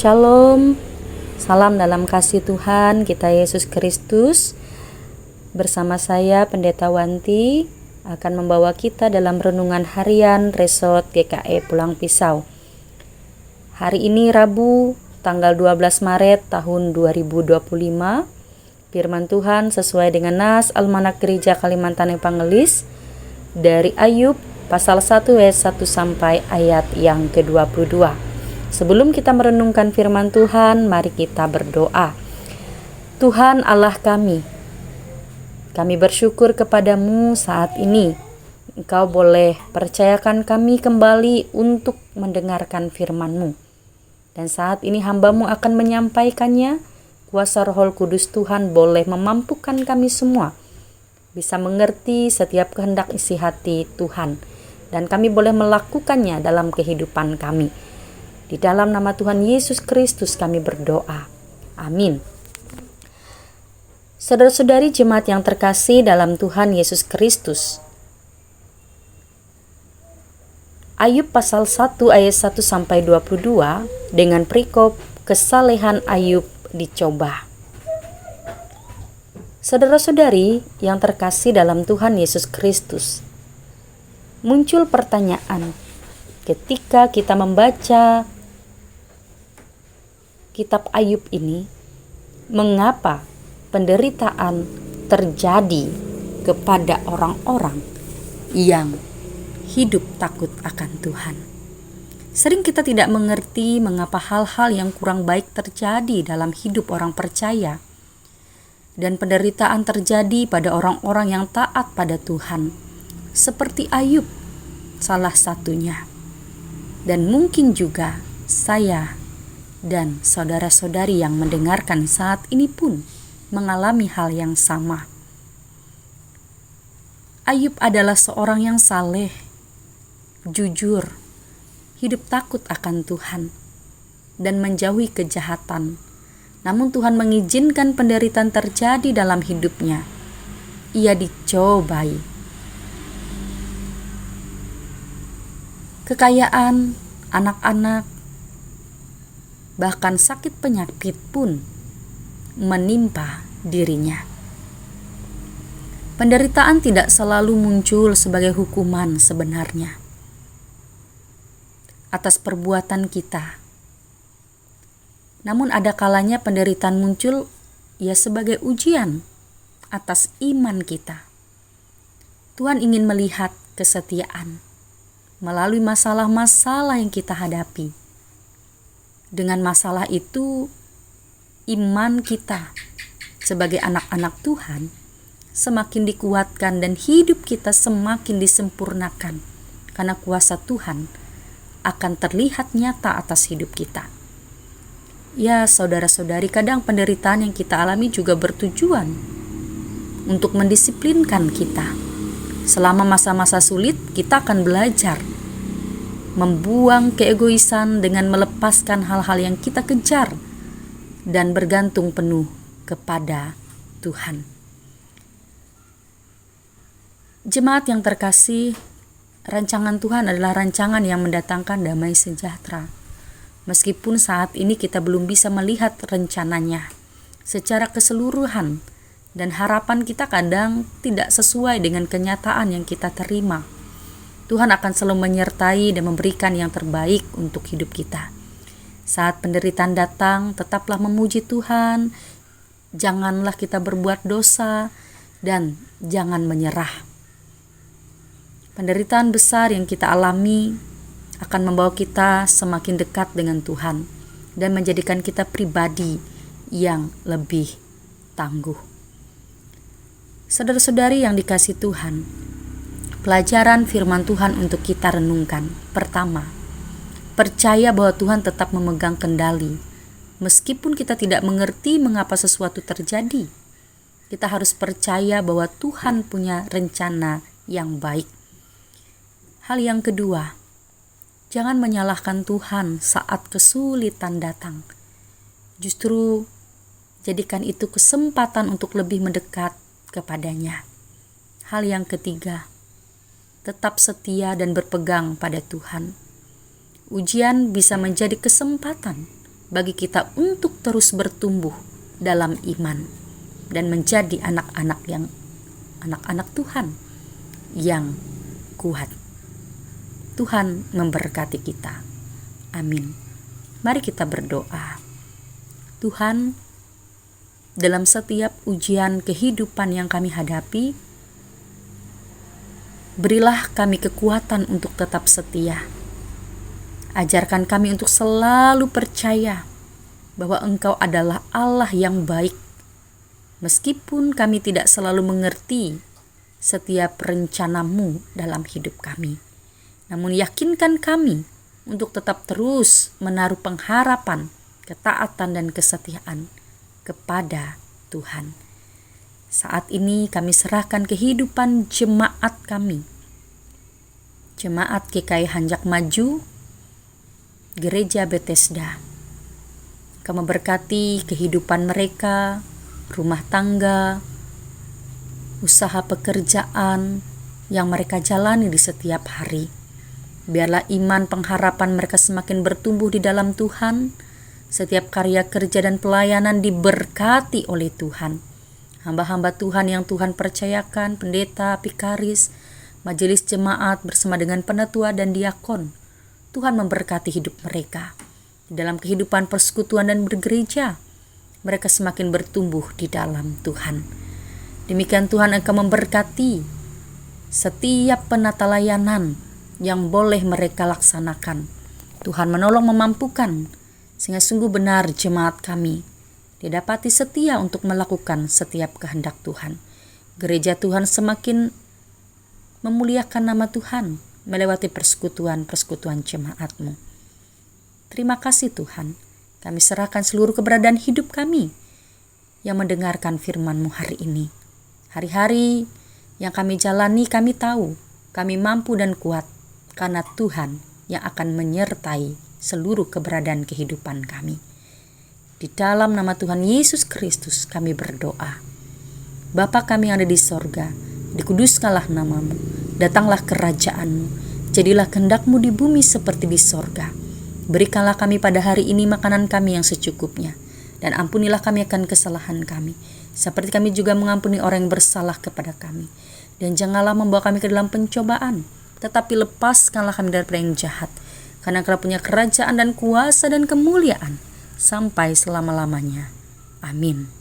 Shalom, salam dalam kasih Tuhan kita Yesus Kristus. Bersama saya Pendeta Wanti akan membawa kita dalam renungan harian Resort GKE Pulang Pisau. Hari ini Rabu, tanggal 12 Maret tahun 2025. Firman Tuhan sesuai dengan nas Almanak Gereja Kalimantan Evangelis dari Ayub pasal 1 ayat 1 sampai ayat yang ke-22. Sebelum kita merenungkan firman Tuhan, mari kita berdoa. Tuhan Allah kami bersyukur kepadamu saat ini. Engkau boleh percayakan kami kembali untuk mendengarkan firman-Mu. Dan saat ini hamba-Mu akan menyampaikannya. Kuasa Roh Kudus Tuhan boleh memampukan kami semua bisa mengerti setiap kehendak isi hati Tuhan. Dan kami boleh melakukannya dalam kehidupan kami. Di dalam nama Tuhan Yesus Kristus kami berdoa. Amin. Saudara-saudari jemaat yang terkasih dalam Tuhan Yesus Kristus. Ayub pasal 1 ayat 1 sampai 22 dengan perikop kesalehan Ayub dicoba. Saudara-saudari yang terkasih dalam Tuhan Yesus Kristus. Muncul pertanyaan ketika kita membaca kitab Ayub ini, mengapa penderitaan terjadi kepada orang-orang yang hidup takut akan Tuhan? Sering kita tidak mengerti mengapa hal-hal yang kurang baik terjadi dalam hidup orang percaya, dan penderitaan terjadi pada orang-orang yang taat pada Tuhan, seperti Ayub salah satunya. Dan mungkin juga saya dan saudara-saudari yang mendengarkan saat ini pun mengalami hal yang sama. Ayub adalah seorang yang saleh, jujur, hidup takut akan Tuhan, dan menjauhi kejahatan. Namun Tuhan mengizinkan penderitaan terjadi dalam hidupnya. Ia dicobai. Kekayaan, anak-anak, bahkan sakit penyakit pun menimpa dirinya. Penderitaan tidak selalu muncul sebagai hukuman sebenarnya atas perbuatan kita. Namun ada kalanya penderitaan muncul sebagai ujian atas iman kita. Tuhan ingin melihat kesetiaan melalui masalah-masalah yang kita hadapi. Dengan masalah itu, iman kita sebagai anak-anak Tuhan semakin dikuatkan dan hidup kita semakin disempurnakan karena kuasa Tuhan akan terlihat nyata atas hidup kita. Ya, saudara-saudari, kadang penderitaan yang kita alami juga bertujuan untuk mendisiplinkan kita. Selama masa-masa sulit, kita akan belajar membuang keegoisan dengan melepaskan hal-hal yang kita kejar dan bergantung penuh kepada Tuhan. Jemaat yang terkasih, rancangan Tuhan adalah rancangan yang mendatangkan damai sejahtera. Meskipun saat ini kita belum bisa melihat rencananya secara keseluruhan dan harapan kita kadang tidak sesuai dengan kenyataan yang kita terima, Tuhan akan selalu menyertai dan memberikan yang terbaik untuk hidup kita. Saat penderitaan datang, tetaplah memuji Tuhan, janganlah kita berbuat dosa, dan jangan menyerah. Penderitaan besar yang kita alami akan membawa kita semakin dekat dengan Tuhan dan menjadikan kita pribadi yang lebih tangguh. Saudara-saudari yang dikasihi Tuhan, pelajaran firman Tuhan untuk kita renungkan. Pertama, percaya bahwa Tuhan tetap memegang kendali. Meskipun kita tidak mengerti mengapa sesuatu terjadi, kita harus percaya bahwa Tuhan punya rencana yang baik. Hal yang kedua, jangan menyalahkan Tuhan saat kesulitan datang. Justru jadikan itu kesempatan untuk lebih mendekat kepadanya. Hal yang ketiga, tetap setia dan berpegang pada Tuhan. Ujian bisa menjadi kesempatan bagi kita untuk terus bertumbuh dalam iman dan menjadi anak-anak Tuhan yang kuat. Tuhan memberkati kita. Amin. Mari kita berdoa. Tuhan, dalam setiap ujian kehidupan yang kami hadapi, berilah kami kekuatan untuk tetap setia. Ajarkan kami untuk selalu percaya bahwa Engkau adalah Allah yang baik. Meskipun kami tidak selalu mengerti setiap rencana-Mu dalam hidup kami, namun yakinkan kami untuk tetap terus menaruh pengharapan, ketaatan, dan kesetiaan kepada Tuhan. Saat ini kami serahkan kehidupan jemaat kami, Jemaat GKI Hanjak Maju, Gereja Bethesda. Kau memberkati kehidupan mereka, rumah tangga, usaha pekerjaan yang mereka jalani di setiap hari. Biarlah iman pengharapan mereka semakin bertumbuh di dalam Tuhan. Setiap karya kerja dan pelayanan diberkati oleh Tuhan. Hamba-hamba Tuhan yang Tuhan percayakan, pendeta, pikaris, majelis jemaat bersama dengan penatua dan diakon, Tuhan memberkati hidup mereka. Di dalam kehidupan persekutuan dan bergereja, mereka semakin bertumbuh di dalam Tuhan. Demikian Tuhan Engkau memberkati setiap penata layanan yang boleh mereka laksanakan. Tuhan menolong memampukan, sehingga sungguh benar jemaat kami didapati setia untuk melakukan setiap kehendak Tuhan. Gereja Tuhan semakin memuliakan nama Tuhan melewati persekutuan jemaat-Mu. Terima kasih Tuhan, kami serahkan seluruh keberadaan hidup kami yang mendengarkan firman-Mu hari ini. Hari-hari yang kami jalani, kami tahu kami mampu dan kuat karena Tuhan yang akan menyertai seluruh keberadaan kehidupan kami. Di dalam nama Tuhan Yesus Kristus kami berdoa. Bapa kami yang ada di sorga, dikuduskanlah nama-Mu, datanglah kerajaan-Mu, jadilah kehendak-Mu di bumi seperti di sorga. Berikanlah kami pada hari ini makanan kami yang secukupnya, dan ampunilah kami akan kesalahan kami, seperti kami juga mengampuni orang yang bersalah kepada kami. Dan janganlah membawa kami ke dalam pencobaan, tetapi lepaskanlah kami daripada yang jahat, karena Engkau punya kerajaan dan kuasa dan kemuliaan sampai selama-lamanya. Amin.